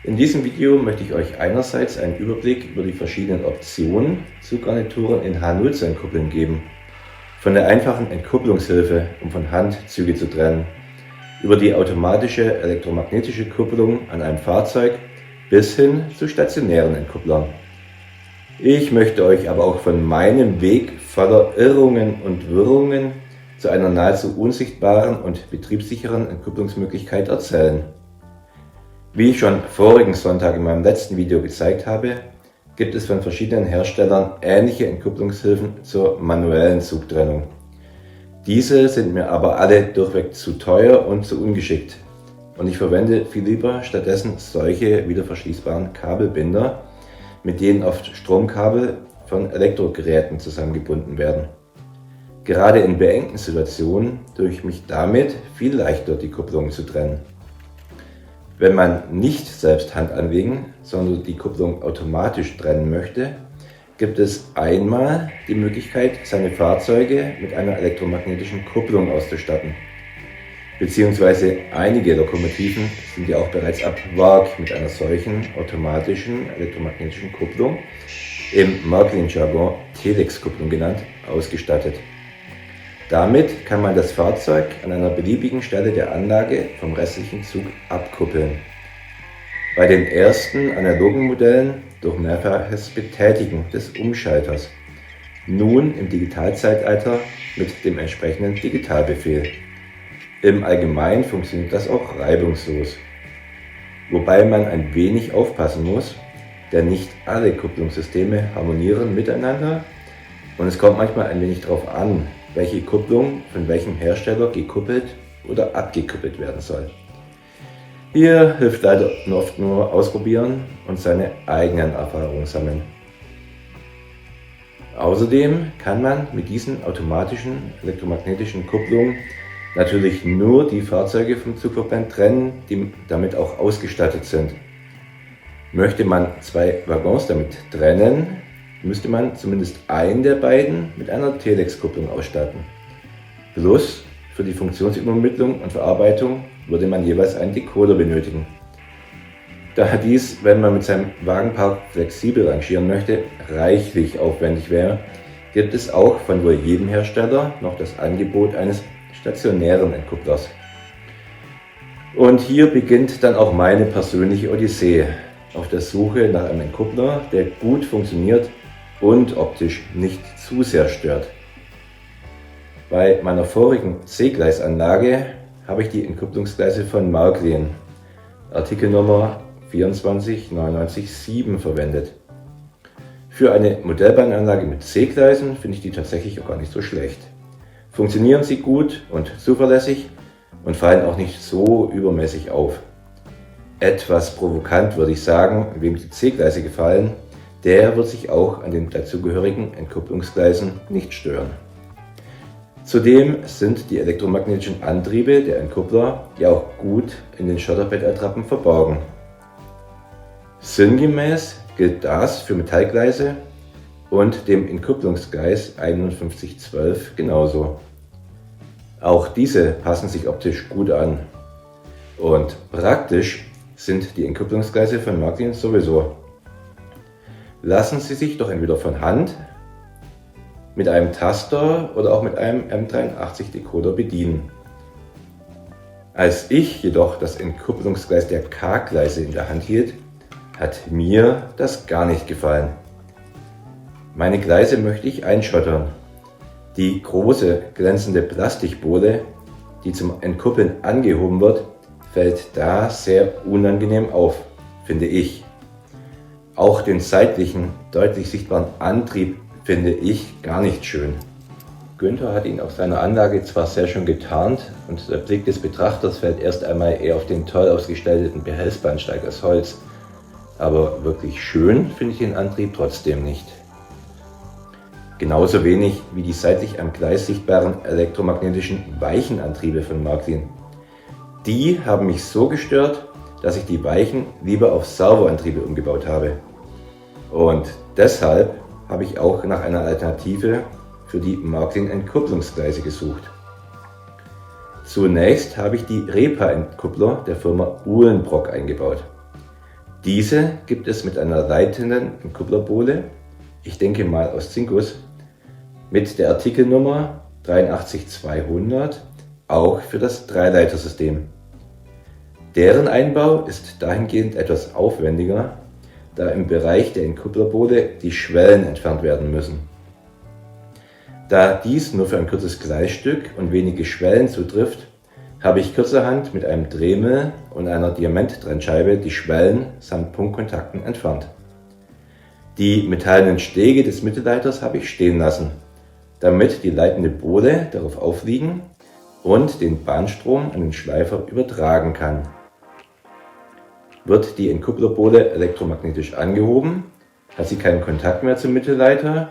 In diesem Video möchte ich euch einerseits einen Überblick über die verschiedenen Optionen, Zuggarnituren in H0-Zellen-Kuppeln geben, von der einfachen Entkupplungshilfe, um von Hand Züge zu trennen, über die automatische elektromagnetische Kupplung an einem Fahrzeug bis hin zu stationären Entkupplern. Ich möchte euch aber auch von meinem Weg voller Irrungen und Wirrungen zu einer nahezu unsichtbaren und betriebssicheren Entkupplungsmöglichkeit erzählen. Wie ich schon vorigen Sonntag in meinem letzten Video gezeigt habe, gibt es von verschiedenen Herstellern ähnliche Entkupplungshilfen zur manuellen Zugtrennung. Diese sind mir aber alle durchweg zu teuer und zu ungeschickt und ich verwende viel lieber stattdessen solche wiederverschließbaren Kabelbinder, mit denen oft Stromkabel von Elektrogeräten zusammengebunden werden. Gerade in beengten Situationen tue ich mich damit viel leichter, die Kupplungen zu trennen. Wenn man nicht selbst Hand anlegen, sondern die Kupplung automatisch trennen möchte, gibt es einmal die Möglichkeit, seine Fahrzeuge mit einer elektromagnetischen Kupplung auszustatten. Beziehungsweise einige Lokomotiven sind ja auch bereits ab Werk mit einer solchen automatischen elektromagnetischen Kupplung, im Märklin-Jargon Telex-Kupplung genannt, ausgestattet. Damit kann man das Fahrzeug an einer beliebigen Stelle der Anlage vom restlichen Zug abkuppeln. Bei den ersten analogen Modellen durch mehrfaches Betätigen des Umschalters. Nun im Digitalzeitalter mit dem entsprechenden Digitalbefehl. Im Allgemeinen funktioniert das auch reibungslos. Wobei man ein wenig aufpassen muss, denn nicht alle Kupplungssysteme harmonieren miteinander und es kommt manchmal ein wenig darauf an, welche Kupplung von welchem Hersteller gekuppelt oder abgekuppelt werden soll. Hier hilft leider oft nur ausprobieren und seine eigenen Erfahrungen sammeln. Außerdem kann man mit diesen automatischen elektromagnetischen Kupplungen natürlich nur die Fahrzeuge vom Zugverband trennen, die damit auch ausgestattet sind. Möchte man zwei Waggons damit trennen, müsste man zumindest einen der beiden mit einer Telex-Kupplung ausstatten. Plus für die Funktionsübermittlung und Verarbeitung würde man jeweils einen Decoder benötigen. Da dies, wenn man mit seinem Wagenpark flexibel rangieren möchte, reichlich aufwendig wäre, gibt es auch von wohl jedem Hersteller noch das Angebot eines stationären Entkupplers. Und hier beginnt dann auch meine persönliche Odyssee auf der Suche nach einem Entkuppler, der gut funktioniert und optisch nicht zu sehr stört. Bei meiner vorigen C-Gleisanlage habe ich die Entkupplungsgleise von Märklin, Artikelnummer 24997 verwendet. Für eine Modellbahnanlage mit C-Gleisen finde ich die tatsächlich auch gar nicht so schlecht. Funktionieren sie gut und zuverlässig und fallen auch nicht so übermäßig auf. Etwas provokant würde ich sagen, wem die C-Gleise gefallen, der wird sich auch an den dazugehörigen Entkupplungsgleisen nicht stören. Zudem sind die elektromagnetischen Antriebe der Entkuppler ja auch gut in den Schotterbettattrappen verborgen. Sinngemäß gilt das für Metallgleise und dem Entkupplungsgleis 5112 genauso. Auch diese passen sich optisch gut an. Und praktisch sind die Entkupplungsgleise von Märklin sowieso. Lassen Sie sich doch entweder von Hand, mit einem Taster oder auch mit einem M83 Decoder bedienen. Als ich jedoch das Entkupplungsgleis der K-Gleise in der Hand hielt, hat mir das gar nicht gefallen. Meine Gleise möchte ich einschottern. Die große glänzende Plastikbohle, die zum Entkuppeln angehoben wird, fällt da sehr unangenehm auf, finde ich. Auch den seitlichen, deutlich sichtbaren Antrieb finde ich gar nicht schön. Günther hat ihn auf seiner Anlage zwar sehr schön getarnt und der Blick des Betrachters fällt erst einmal eher auf den toll ausgestalteten Behelfsbahnsteig aus Holz, aber wirklich schön finde ich den Antrieb trotzdem nicht. Genauso wenig wie die seitlich am Gleis sichtbaren elektromagnetischen weichen Antriebe von Märklin. Die haben mich so gestört, dass ich die weichen lieber auf Servoantriebe umgebaut habe. Und deshalb habe ich auch nach einer Alternative für die Märklin-Entkupplungsgleise gesucht. Zunächst habe ich die Repa-Entkuppler der Firma Uhlenbrock eingebaut. Diese gibt es mit einer leitenden Entkupplerbohle, ich denke mal aus Zinkus, mit der Artikelnummer 83200 auch für das Dreileitersystem. Deren Einbau ist dahingehend etwas aufwendiger, da im Bereich der Entkupplerbohle die Schwellen entfernt werden müssen. Da dies nur für ein kurzes Gleisstück und wenige Schwellen zutrifft, habe ich kurzerhand mit einem Dremel und einer Diamanttrennscheibe die Schwellen samt Punktkontakten entfernt. Die metallenen Stege des Mittelleiters habe ich stehen lassen, damit die leitende Bohle darauf aufliegen und den Bahnstrom an den Schleifer übertragen kann. Wird die Entkupplerbohle elektromagnetisch angehoben, hat sie keinen Kontakt mehr zum Mittelleiter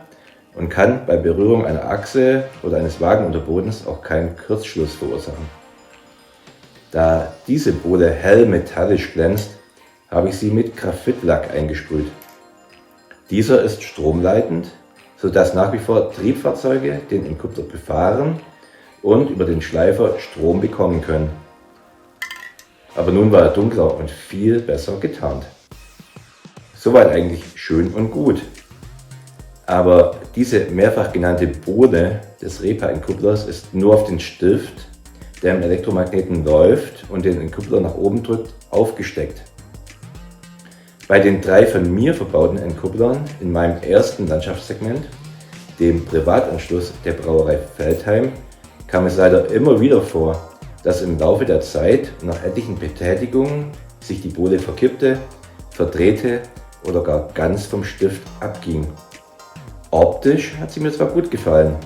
und kann bei Berührung einer Achse oder eines Wagenunterbodens auch keinen Kurzschluss verursachen. Da diese Bohle hell metallisch glänzt, habe ich sie mit Graphitlack eingesprüht. Dieser ist stromleitend, sodass nach wie vor Triebfahrzeuge den Entkuppler befahren und über den Schleifer Strom bekommen können. Aber nun war er dunkler und viel besser getarnt. Soweit eigentlich schön und gut. Aber diese mehrfach genannte Bohle des Repa-Entkupplers ist nur auf den Stift, der im Elektromagneten läuft und den Entkuppler nach oben drückt, aufgesteckt. Bei den 3 von mir verbauten Entkupplern in meinem ersten Landschaftssegment, dem Privatanschluss der Brauerei Veltheim, kam es leider immer wieder vor, dass im Laufe der Zeit nach etlichen Betätigungen sich die Bohle verkippte, verdrehte oder gar ganz vom Stift abging. Optisch hat sie mir zwar gut gefallen,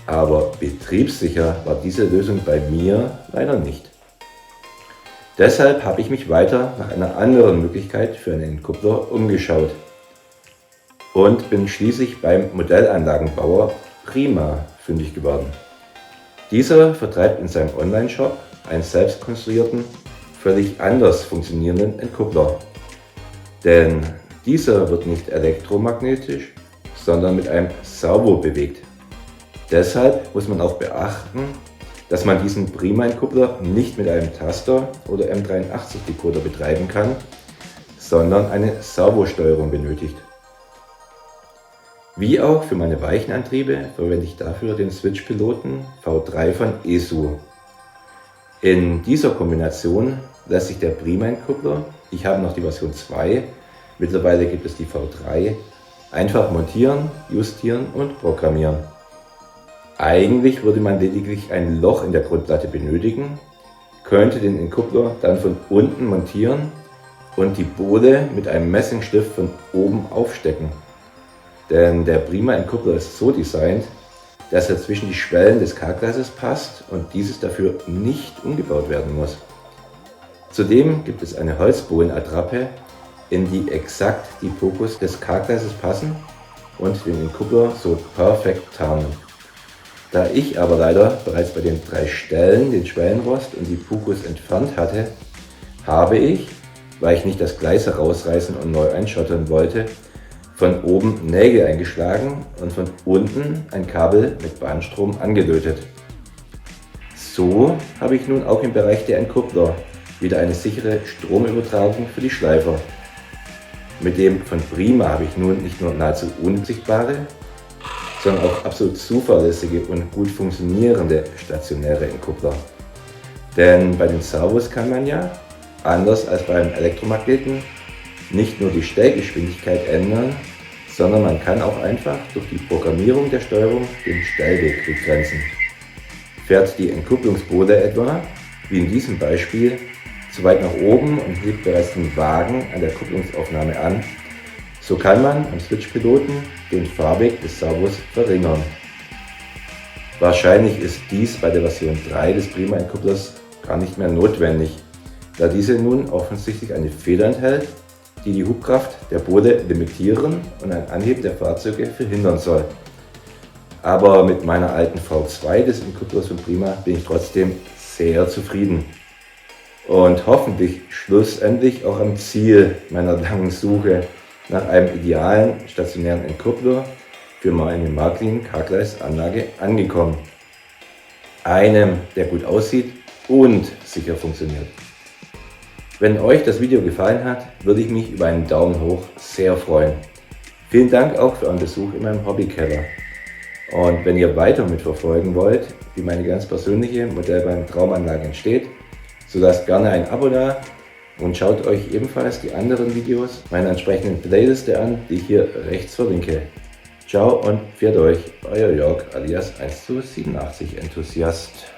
aber betriebssicher war diese Lösung bei mir leider nicht. Deshalb habe ich mich weiter nach einer anderen Möglichkeit für einen Entkuppler umgeschaut und bin schließlich beim Modellanlagenbauer Prima fündig geworden. Dieser vertreibt in seinem Online-Shop einen selbstkonstruierten, völlig anders funktionierenden Entkuppler. Denn dieser wird nicht elektromagnetisch, sondern mit einem Servo bewegt. Deshalb muss man auch beachten, dass man diesen Prima-Entkuppler nicht mit einem Taster oder M83-Decoder betreiben kann, sondern eine Servosteuerung benötigt. Wie auch für meine weichen Antriebe verwende ich dafür den Switch-Piloten V3 von ESU. In dieser Kombination lässt sich der Prima-Entkuppler, ich habe noch die Version 2, mittlerweile gibt es die V3, einfach montieren, justieren und programmieren. Eigentlich würde man lediglich ein Loch in der Grundplatte benötigen, könnte den Entkuppler dann von unten montieren und die Bohle mit einem Messingstift von oben aufstecken. Denn der Prima-Entkuppler ist so designt, dass er zwischen die Schwellen des K-Gleises passt und dieses dafür nicht umgebaut werden muss. Zudem gibt es eine Holzbohlenattrappe, in die exakt die Pokus des K-Gleises passen und den Entkuppler so perfekt tarnen. Da ich aber leider bereits bei den 3 Stellen den Schwellenrost und die Pokus entfernt hatte, habe ich, weil ich nicht das Gleis herausreißen und neu einschottern wollte, von oben Nägel eingeschlagen und von unten ein Kabel mit Bahnstrom angelötet. So habe ich nun auch im Bereich der Entkuppler wieder eine sichere Stromübertragung für die Schleifer. Mit dem von Prima habe ich nun nicht nur nahezu unsichtbare, sondern auch absolut zuverlässige und gut funktionierende stationäre Entkuppler. Denn bei den Servos kann man ja, anders als beim Elektromagneten, nicht nur die Stellgeschwindigkeit ändern, sondern man kann auch einfach durch die Programmierung der Steuerung den Stellweg begrenzen. Fährt die Entkupplungsbohle etwa, wie in diesem Beispiel, zu weit nach oben und hebt bereits den Wagen an der Kupplungsaufnahme an, so kann man am Switch-Piloten den Fahrweg des Servos verringern. Wahrscheinlich ist dies bei der Version 3 des Prima-Entkupplers gar nicht mehr notwendig, da diese nun offensichtlich eine Feder enthält, die die Hubkraft der Bohle limitieren und ein Anheben der Fahrzeuge verhindern soll. Aber mit meiner alten V2 des Entkupplers von Prima bin ich trotzdem sehr zufrieden. Und hoffentlich schlussendlich auch am Ziel meiner langen Suche nach einem idealen stationären Entkuppler für meine Märklin K-Gleisanlage angekommen. Einem, der gut aussieht und sicher funktioniert. Wenn euch das Video gefallen hat, würde ich mich über einen Daumen hoch sehr freuen. Vielen Dank auch für euren Besuch in meinem Hobbykeller. Und wenn ihr weiter mitverfolgen wollt, wie meine ganz persönliche Modellbahn Traumanlage entsteht, so lasst gerne ein Abo da und schaut euch ebenfalls die anderen Videos meiner entsprechenden Playliste an, die ich hier rechts verlinke. Ciao und pfiat euch, euer Jörg alias 1 zu 87 Enthusiast.